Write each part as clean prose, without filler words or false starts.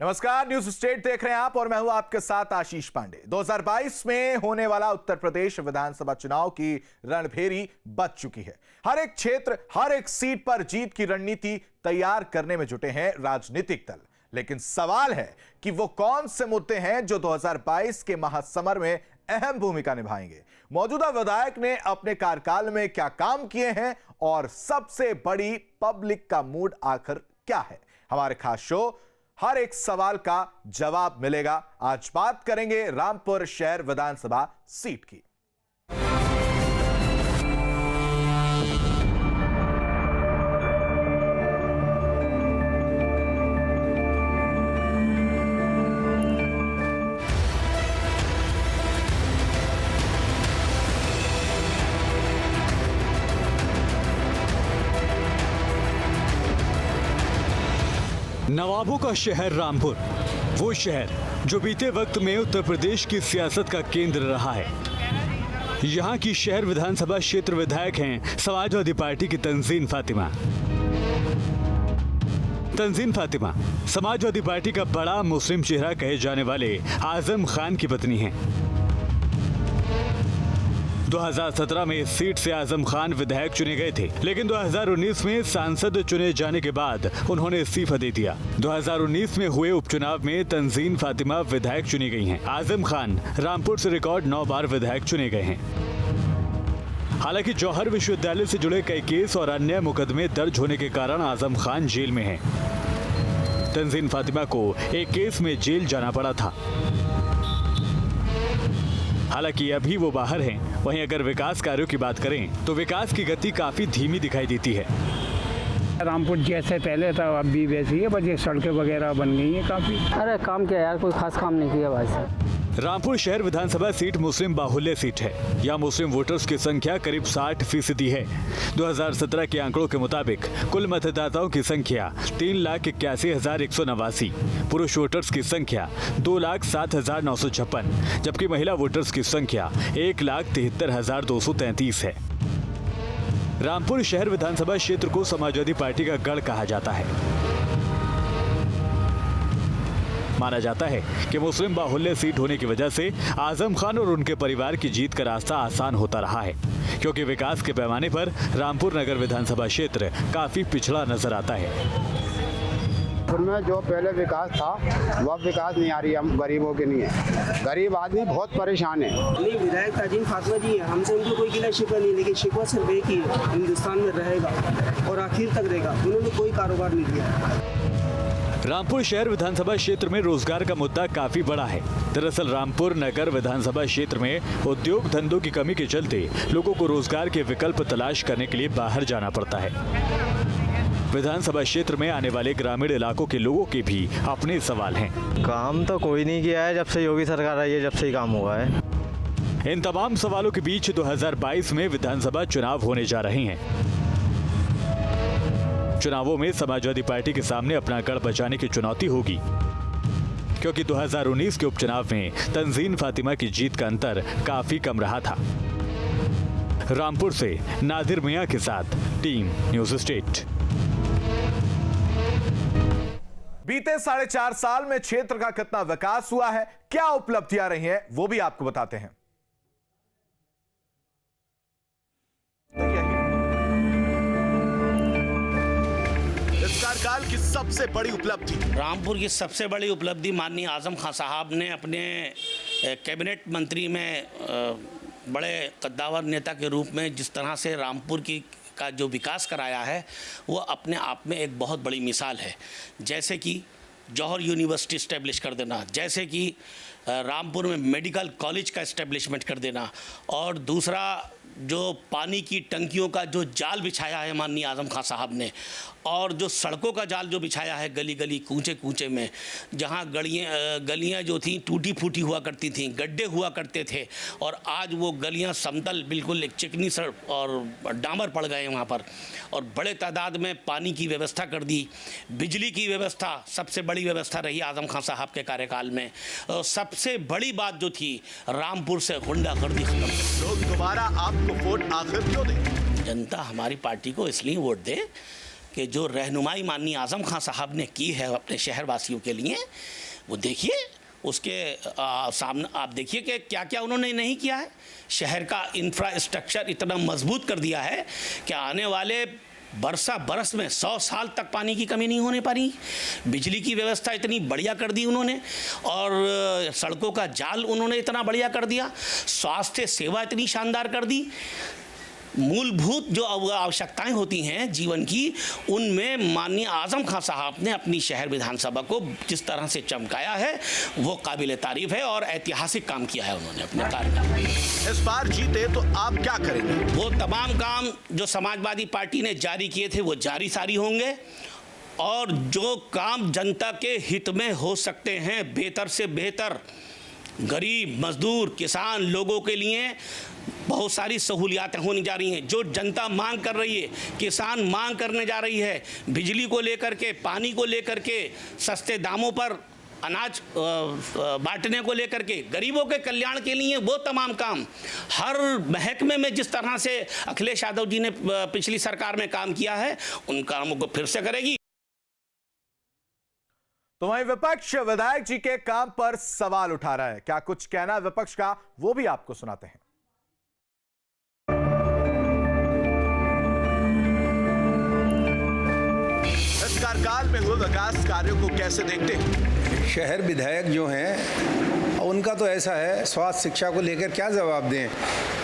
नमस्कार, news state देख रहे हैं आप और मैं हूं आपके साथ आशीष पांडे। 2022 में होने वाला उत्तर प्रदेश विधानसभा चुनाव की रणभेरी बच चुकी है। हर एक क्षेत्र, हर एक सीट पर जीत की रणनीति तैयार करने में जुटे हैं राजनीतिक दल। लेकिन सवाल है कि वो कौन से मुद्दे हैं जो 2022 के महासमर में अहम भूमिका निभाएंगे। मौजूदा विधायक ने अपने कार्यकाल में क्या काम किए हैं और सबसे बड़ी पब्लिक का मूड आखिर क्या है। हमारे खास शो हर एक सवाल का जवाब मिलेगा। आज बात करेंगे रामपुर शहर विधानसभा सीट की। नवाबों का शहर रामपुर, वो शहर जो बीते वक्त में उत्तर प्रदेश की सियासत का केंद्र रहा है। यहाँ की शहर विधानसभा क्षेत्र विधायक हैं समाजवादी पार्टी की तंजीन फातिमा। तंजीन फातिमा समाजवादी पार्टी का बड़ा मुस्लिम चेहरा कहे जाने वाले आजम खान की पत्नी हैं। 2017 में इस सीट से आजम खान विधायक चुने गए थे, लेकिन 2019 में सांसद चुने जाने के बाद उन्होंने इस्तीफा दे दिया। 2019 में हुए उपचुनाव में तंजीन फातिमा विधायक चुनी गई हैं। आजम खान रामपुर से रिकॉर्ड 9 बार विधायक चुने गए हैं। हालांकि जौहर विश्वविद्यालय से जुड़े कई केस और अन्य मुकदमे दर्ज होने के कारण आजम खान जेल में हैं। तंजीन फातिमा को एक केस में जेल जाना पड़ा था। हालांकि अभी वो बाहर हैं। वहीं अगर विकास कार्यों की बात करें तो विकास की गति काफी धीमी दिखाई देती है। रामपुर जैसे पहले था अब भी वैसी है, बस ये सड़कें वगैरह बन गई हैं काफी। अरे काम किया यार, कोई खास काम नहीं किया भाई साहब। रामपुर शहर विधानसभा सीट मुस्लिम बाहुल्य सीट है। यहाँ मुस्लिम वोटर्स की संख्या करीब 60% है। 2017 के आंकड़ों के मुताबिक कुल मतदाताओं की संख्या 3,81,189, पुरुष वोटर्स की संख्या 2,07,956, जबकि महिला वोटर्स की संख्या 1,73,233 है। रामपुर शहर विधानसभा क्षेत्र को समाजवादी पार्टी का गढ़ कहा जाता है। माना जाता है कि मुस्लिम बाहुल्य सीट होने की वजह से आजम खान और उनके परिवार की जीत का रास्ता आसान होता रहा है, क्योंकि विकास के पैमाने पर रामपुर नगर विधानसभा क्षेत्र काफी पिछड़ा नजर आता है। उनमें जो पहले विकास था वह विकास नहीं आ रही, हम गरीबों के लिए है। गरीब आदमी बहुत परेशान है। नहीं, विधायक तंजीन फातिमा जी है, हमसे उनको कोई गिला शिकवा नहीं, लेकिन शिकवा सिर्फ एक ही है, हिंदुस्तान में रहेगा और आखिर तक रहेगा। उन्होंने कोई कारोबार नहीं किया। रामपुर शहर विधानसभा क्षेत्र में रोजगार का मुद्दा काफी बड़ा है। दरअसल रामपुर नगर विधानसभा क्षेत्र में उद्योग धंधों की कमी के चलते लोगों को रोजगार के विकल्प तलाश करने के लिए बाहर जाना पड़ता है। विधानसभा क्षेत्र में आने वाले ग्रामीण इलाकों के लोगों के भी अपने सवाल हैं। काम तो कोई नहीं किया है जब से योगी सरकार आई है, जब से ही काम हुआ है। इन तमाम सवालों के बीच 2022 में विधानसभा चुनाव होने जा रहे हैं। चुनावों में समाजवादी पार्टी के सामने अपना गढ़ बचाने की चुनौती होगी, क्योंकि 2019 के उपचुनाव में तंजीन फातिमा की जीत का अंतर काफी कम रहा था। रामपुर से नादिर मियां के साथ टीम न्यूज स्टेट। बीते 4.5 साल में क्षेत्र का कितना विकास हुआ है, क्या उपलब्धियां रही हैं, वो भी आपको बताते हैं। कार्यकाल की सबसे बड़ी उपलब्धि, रामपुर की सबसे बड़ी उपलब्धि माननीय आजम खान साहब ने अपने कैबिनेट मंत्री में बड़े कद्दावर नेता के रूप में जिस तरह से रामपुर का जो विकास कराया है वो अपने आप में एक बहुत बड़ी मिसाल है। जैसे कि जौहर यूनिवर्सिटी इस्टेब्लिश कर देना, जैसे कि रामपुर में मेडिकल कॉलेज का इस्टेब्लिशमेंट कर देना, और दूसरा जो पानी की टंकियों का जो जाल बिछाया है माननीय आजम खान साहब ने, और जो सड़कों का जाल जो बिछाया है गली गली कूचे कूचे में, जहाँ गलियाँ जो थीं टूटी फूटी हुआ करती थीं, गड्ढे हुआ करते थे, और आज वो गलियाँ समतल बिल्कुल एक चिकनी सड़क और डामर पड़ गए वहाँ पर, और बड़े तादाद में पानी की व्यवस्था कर दी। बिजली की व्यवस्था सबसे बड़ी व्यवस्था रही आजम खान साहब के कार्यकाल में। सबसे बड़ी बात जो थी, रामपुर से गुंडागर्दी खत्म। लोग दोबारा आपको वोट आखिर क्यों दें? जनता हमारी पार्टी को इसलिए वोट दे कि जो रहनुमाई माननीय आज़म खान साहब ने की है अपने शहरवासियों के लिए, वो देखिए उसके सामने आप देखिए कि क्या क्या उन्होंने नहीं किया है। शहर का इंफ्रास्ट्रक्चर इतना मजबूत कर दिया है कि आने वाले बरस में 100 साल तक पानी की कमी नहीं होने पारी। बिजली की व्यवस्था इतनी बढ़िया कर दी उन्होंने, और सड़कों का जाल उन्होंने इतना बढ़िया कर दिया, स्वास्थ्य सेवा इतनी शानदार कर दी। मूलभूत जो आवश्यकताएं होती हैं जीवन की, उनमें माननीय आज़म खान साहब ने अपनी शहर विधानसभा को जिस तरह से चमकाया है वो काबिल तारीफ है और ऐतिहासिक काम किया है उन्होंने अपने कार्यकाल में। इस बार जीते तो आप क्या करेंगे? वो तमाम काम जो समाजवादी पार्टी ने जारी किए थे वो जारी सारी होंगे, और जो काम जनता के हित में हो सकते हैं बेहतर से बेहतर, गरीब मजदूर किसान लोगों के लिए बहुत सारी सहूलियातें होने जा रही हैं। जो जनता मांग कर रही है, किसान मांग करने जा रही है, बिजली को लेकर के, पानी को लेकर के, सस्ते दामों पर अनाज बांटने को लेकर के, गरीबों के कल्याण के लिए वो तमाम काम हर महकमे में जिस तरह से अखिलेश यादव जी ने पिछली सरकार में काम किया है, उन कामों को फिर से करेगी। तो वहीं विपक्ष विधायक जी के काम पर सवाल उठा रहा है। क्या कुछ कहना विपक्ष का, वो भी आपको सुनाते हैं। इस कार्यकाल में हुए विकास कार्यों को कैसे देखते हैं? शहर विधायक जो हैं उनका तो ऐसा है, स्वास्थ्य शिक्षा को लेकर क्या जवाब दें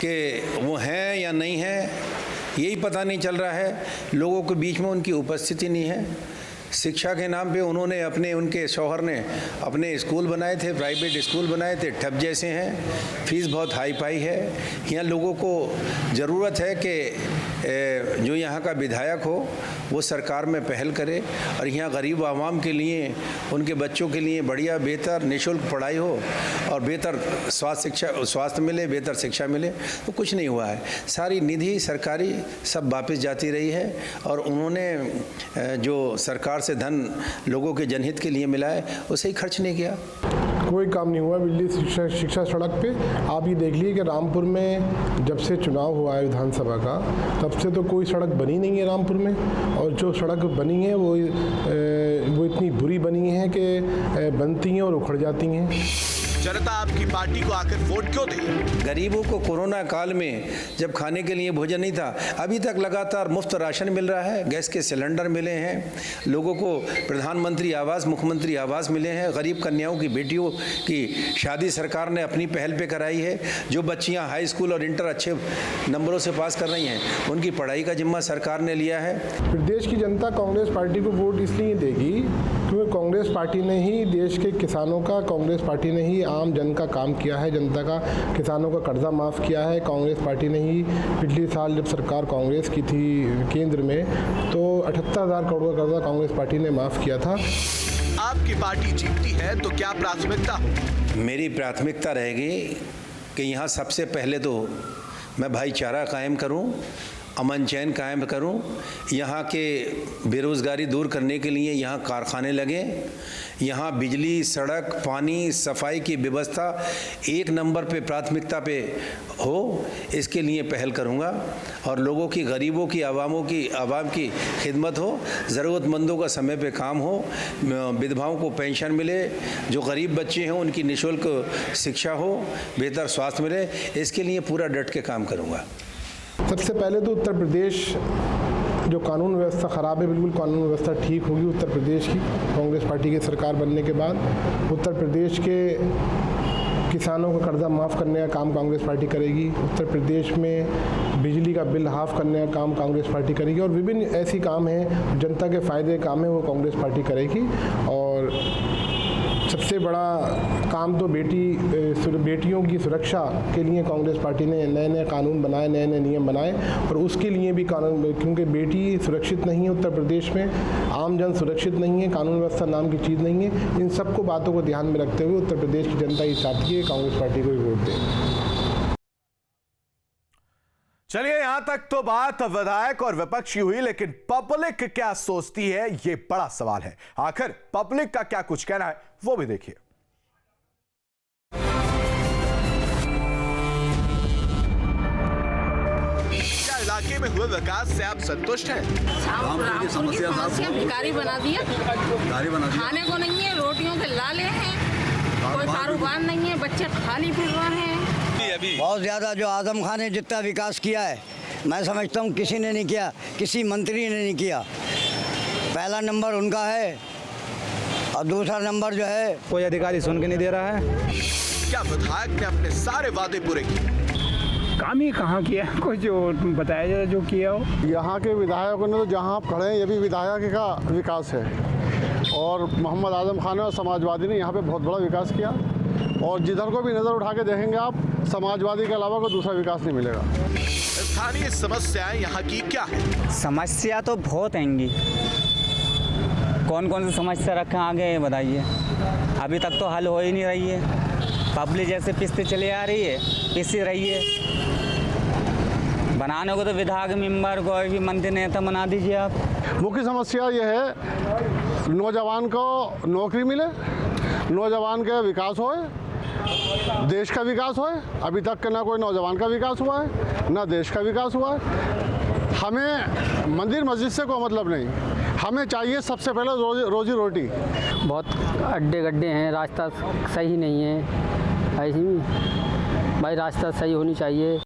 कि वो हैं या नहीं हैं, यही पता नहीं चल रहा है। लोगों के बीच में उनकी उपस्थिति नहीं है। शिक्षा के नाम पे उन्होंने उनके शौहर ने अपने स्कूल बनाए थे, प्राइवेट स्कूल बनाए थे, ठप जैसे हैं, फीस बहुत हाई फाई है। यहाँ लोगों को ज़रूरत है कि जो यहाँ का विधायक हो वो सरकार में पहल करे और यहाँ गरीब आवाम के लिए, उनके बच्चों के लिए बढ़िया बेहतर निःशुल्क पढ़ाई हो और बेहतर स्वास्थ्य मिले, बेहतर शिक्षा मिले। तो कुछ नहीं हुआ है। सारी निधि सरकारी सब वापस जाती रही है और उन्होंने जो सरकार से धन लोगों के जनहित के लिए मिला है उसे ही खर्च नहीं किया। कोई काम नहीं हुआ बिजली शिक्षा सड़क पे। आप ये देख लीजिए कि रामपुर में जब से चुनाव हुआ है विधानसभा का, तब से तो कोई सड़क बनी नहीं है रामपुर में, और जो सड़क बनी है वो इतनी बुरी बनी है कि बनती हैं और उखड़ जाती हैं। जनता आपकी पार्टी को आखिर वोट क्यों दे? गरीबों को कोरोना काल में जब खाने के लिए भोजन नहीं था, अभी तक लगातार मुफ्त राशन मिल रहा है, गैस के सिलेंडर मिले हैं, लोगों को प्रधानमंत्री आवास, मुख्यमंत्री आवास मिले हैं, गरीब कन्याओं की बेटियों की शादी सरकार ने अपनी पहल पे कराई है। जो बच्चियां हाई स्कूल और इंटर अच्छे नंबरों से पास कर रही हैं उनकी पढ़ाई का जिम्मा सरकार ने लिया है। प्रदेश की जनता कांग्रेस पार्टी को वोट इसलिए देगी क्योंकि कांग्रेस पार्टी ने ही देश के किसानों का, कांग्रेस पार्टी ने ही आम जन का काम किया है, जनता का, किसानों का कर्जा माफ़ किया है। कांग्रेस पार्टी ने ही पिछले साल जब सरकार कांग्रेस की थी केंद्र में, तो 78,000 करोड़ का कर्जा कांग्रेस पार्टी ने माफ़ किया था। आपकी पार्टी जीतती है तो क्या प्राथमिकता हो? मेरी प्राथमिकता रहेगी कि यहाँ सबसे पहले तो मैं भाईचारा कायम करूँ, अमन चैन कायम करूं, यहाँ के बेरोज़गारी दूर करने के लिए यहाँ कारखाने लगें, यहाँ बिजली, सड़क, पानी, सफाई की व्यवस्था एक नंबर पे प्राथमिकता पे हो, इसके लिए पहल करूँगा। और लोगों की, गरीबों की, आवाम की खिदमत हो, ज़रूरतमंदों का समय पे काम हो, विधवाओं को पेंशन मिले, जो गरीब बच्चे हैं उनकी निःशुल्क शिक्षा हो, बेहतर स्वास्थ्य मिले, इसके लिए पूरा डट के काम करूँगा। सबसे पहले तो उत्तर प्रदेश जो कानून व्यवस्था ख़राब है, बिल्कुल कानून व्यवस्था ठीक होगी उत्तर प्रदेश की कांग्रेस पार्टी की सरकार बनने के बाद। उत्तर प्रदेश के किसानों का कर्जा माफ़ करने का काम कांग्रेस पार्टी करेगी। उत्तर प्रदेश में बिजली का बिल हाफ करने का काम कांग्रेस पार्टी करेगी, और विभिन्न ऐसी काम हैं जनता के फ़ायदे काम है वो कांग्रेस पार्टी करेगी। और सबसे बड़ा काम तो बेटियों की सुरक्षा के लिए कांग्रेस पार्टी ने नए नए कानून बनाए, नए नए नियम बनाए, और उसके लिए भी कानून, क्योंकि बेटी सुरक्षित नहीं है उत्तर प्रदेश में, आम जन सुरक्षित नहीं है, कानून व्यवस्था नाम की चीज़ नहीं है। इन सबको बातों को ध्यान में रखते हुए उत्तर प्रदेश की जनता ये चाहती है कांग्रेस पार्टी को ही वोट दें। चलिए, यहां तक तो बात विधायक और विपक्ष की हुई, लेकिन पब्लिक क्या सोचती है ये बड़ा सवाल है। आखिर पब्लिक का क्या कुछ कहना है वो भी देखिए। क्या इलाके में हुए विकास से आप संतुष्ट हैं? रामपुर की समस्या भिखारी बना दिया, खाने को नहीं है, रोटियों के लाले हैं, कोई कारोबार नहीं है, बच्चे खाली फिर रहे हैं। बहुत ज़्यादा जो आजम खान ने जितना विकास किया है, मैं समझता हूँ किसी ने नहीं किया, किसी मंत्री ने नहीं किया। पहला नंबर उनका है और दूसरा नंबर जो है कोई अधिकारी सुन के नहीं दे रहा है। क्या विधायक ने अपने सारे वादे पूरे किए? काम ही कहाँ किया, कुछ जो बताया जाए जो किया हो। यहाँ के विधायकों ने तो जहाँ आप खड़े हैं ये भी विधायक का विकास है, और मोहम्मद आजम खान और समाजवादी ने यहाँ पे बहुत बड़ा विकास किया, और जिधर को भी नज़र उठा के देखेंगे आप, समाजवादी के अलावा कोई दूसरा विकास नहीं मिलेगा। स्थानीय समस्याएं यहाँ की क्या है? समस्या तो बहुत हैंगी, कौन कौन सी समस्या रखें आगे बताइए। अभी तक तो हल हो ही नहीं रही है, पब्लिक जैसे पिसते चले आ रही है, पिसती रही है। बनाने को तो विधायक मेंबर कोई भी मंत्री नेता बना दीजिए आप। मुख्य समस्या ये है नौजवान को नौकरी मिले, नौजवान का विकास होए, देश का विकास होए। अभी तक के ना कोई नौजवान का विकास हुआ है ना देश का विकास हुआ है। हमें मंदिर मस्जिद से कोई मतलब नहीं, हमें चाहिए सबसे पहले रोजी रोटी। बहुत अड्डे गड्ढे हैं, रास्ता सही नहीं है, ऐसी भाई रास्ता सही होनी चाहिए।